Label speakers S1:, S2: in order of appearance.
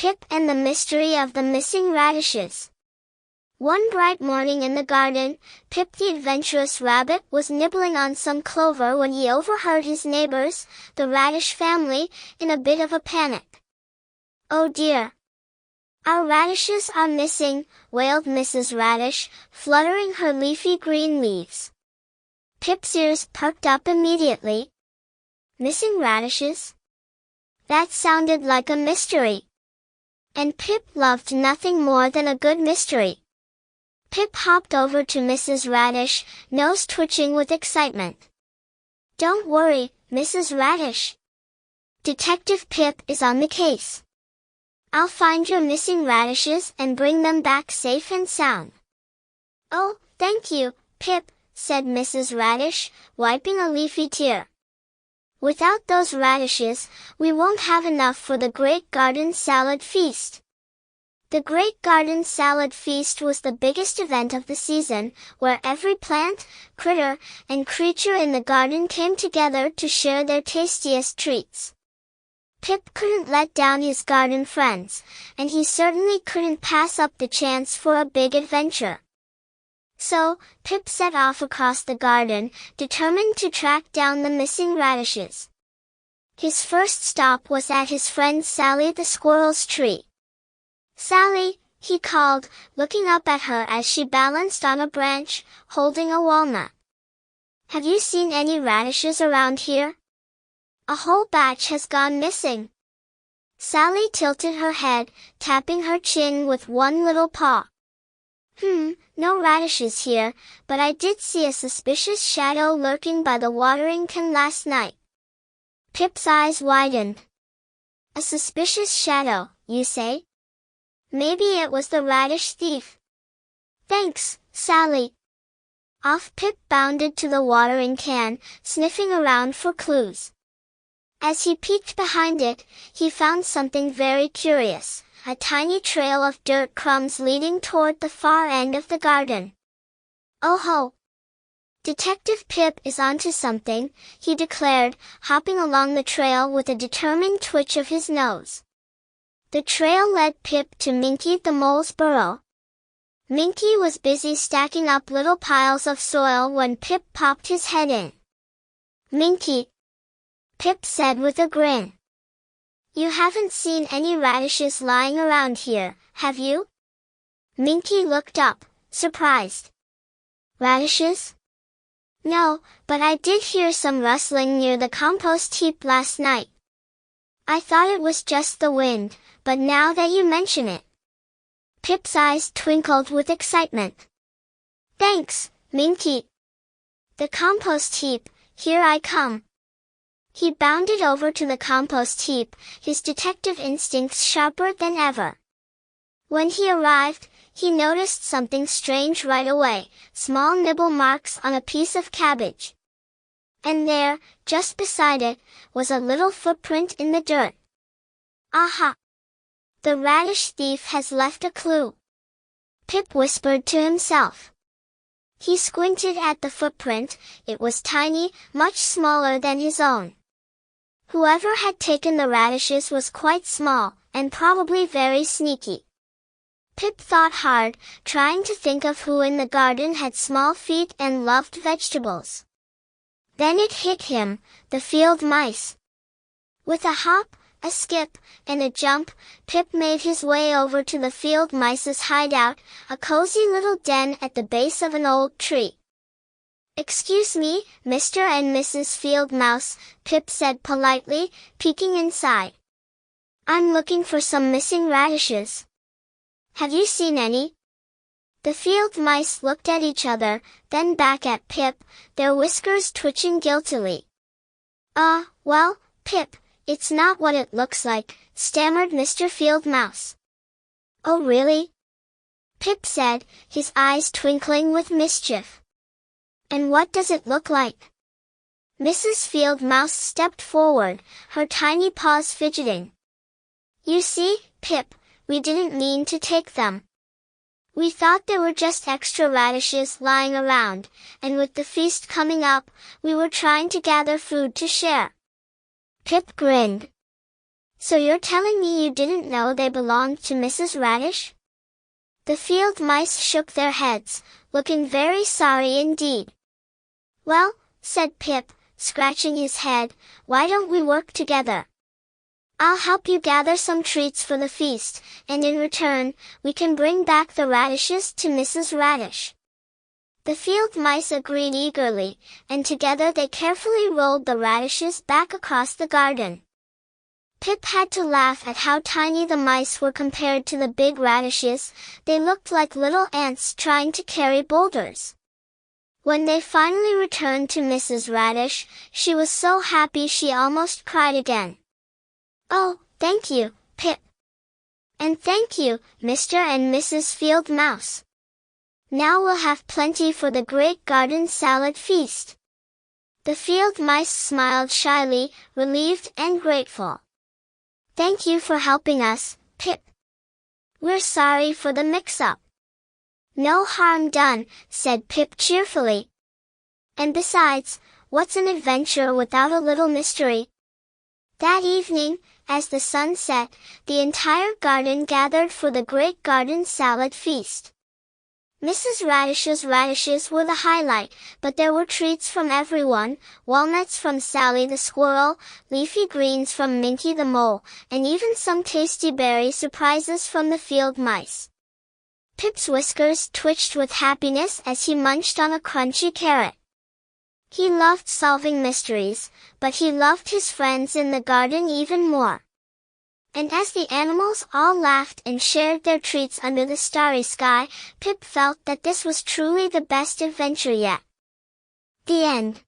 S1: Pip and the Mystery of the Missing Radishes. One bright morning in the garden, Pip the adventurous rabbit was nibbling on some clover when he overheard his neighbors, the radish family, in a bit of a panic. "Oh dear! Our radishes are missing," wailed Mrs. Radish, fluttering her leafy green leaves. Pip's ears perked up immediately. Missing radishes? That sounded like a mystery. And Pip loved nothing more than a good mystery. Pip hopped over to Mrs. Radish, nose twitching with excitement. "Don't worry, Mrs. Radish. Detective Pip is on the case. I'll find your missing radishes and bring them back safe and sound." "Oh, thank you, Pip," said Mrs. Radish, wiping a leafy tear. "Without those radishes, we won't have enough for the Great Garden Salad Feast." The Great Garden Salad Feast was the biggest event of the season, where every plant, critter, and creature in the garden came together to share their tastiest treats. Pip couldn't let down his garden friends, and he certainly couldn't pass up the chance for a big adventure. So, Pip set off across the garden, determined to track down the missing radishes. His first stop was at his friend Sally the squirrel's tree. "Sally," he called, looking up at her as she balanced on a branch, holding a walnut. "Have you seen any radishes around here? A whole batch has gone missing." Sally tilted her head, tapping her chin with one little paw. No radishes here, but I did see a suspicious shadow lurking by the watering can last night." Pip's eyes widened. "A suspicious shadow, you say? Maybe it was the radish thief." "Thanks, Sally." Off Pip bounded to the watering can, sniffing around for clues. As he peeked behind it, he found something very curious. A tiny trail of dirt crumbs leading toward the far end of the garden. "Oh ho! Detective Pip is onto something," he declared, hopping along the trail with a determined twitch of his nose. The trail led Pip to Minky the mole's burrow. Minky was busy stacking up little piles of soil when Pip popped his head in. "Minky," Pip said with a grin. "You haven't seen any radishes lying around here, have you?" Minky looked up, surprised. "Radishes? No, but I did hear some rustling near the compost heap last night. I thought it was just the wind, but now that you mention it." Pip's eyes twinkled with excitement. "Thanks, Minky. The compost heap, here I come." He bounded over to the compost heap, his detective instincts sharper than ever. When he arrived, he noticed something strange right away, small nibble marks on a piece of cabbage. And there, just beside it, was a little footprint in the dirt. "Aha! The radish thief has left a clue," Pip whispered to himself. He squinted at the footprint. It was tiny, much smaller than his own. Whoever had taken the radishes was quite small, and probably very sneaky. Pip thought hard, trying to think of who in the garden had small feet and loved vegetables. Then it hit him, the field mice. With a hop, a skip, and a jump, Pip made his way over to the field mice's hideout, a cozy little den at the base of an old tree. "Excuse me, Mr. and Mrs. Field Mouse," Pip said politely, peeking inside. "I'm looking for some missing radishes. Have you seen any?" The field mice looked at each other, then back at Pip, their whiskers twitching guiltily. Well, Pip, it's not what it looks like," stammered Mr. Field Mouse. "Oh really?" Pip said, his eyes twinkling with mischief. "And what does it look like?" Mrs. Field Mouse stepped forward, her tiny paws fidgeting. "You see, Pip, we didn't mean to take them. We thought there were just extra radishes lying around, and with the feast coming up, we were trying to gather food to share." Pip grinned. So you're telling me you didn't know they belonged to Mrs. Radish? The field mice shook their heads, looking very sorry indeed. Well, said Pip, scratching his head, why don't we work together? I'll help you gather some treats for the feast, and in return, we can bring back the radishes to Mrs. Radish. The field mice agreed eagerly, and together they carefully rolled the radishes back across the garden. Pip had to laugh at how tiny the mice were compared to the big radishes. They looked like little ants trying to carry boulders. When they finally returned to Mrs. Radish, she was so happy she almost cried again. Oh, thank you, Pip. And thank you, Mr. and Mrs. Field Mouse. Now we'll have plenty for the great garden salad feast. The field mice smiled shyly, relieved and grateful. Thank you for helping us, Pip. We're sorry for the mix-up. No harm done, said Pip cheerfully. And besides, what's an adventure without a little mystery? That evening, as the sun set, the entire garden gathered for the great garden salad feast. Mrs. Radish's radishes were the highlight, but there were treats from everyone, walnuts from Sally the squirrel, leafy greens from Minky the mole, and even some tasty berry surprises from the field mice. Pip's whiskers twitched with happiness as he munched on a crunchy carrot. He loved solving mysteries, but he loved his friends in the garden even more. And as the animals all laughed and shared their treats under the starry sky, Pip felt that this was truly the best adventure yet. The end.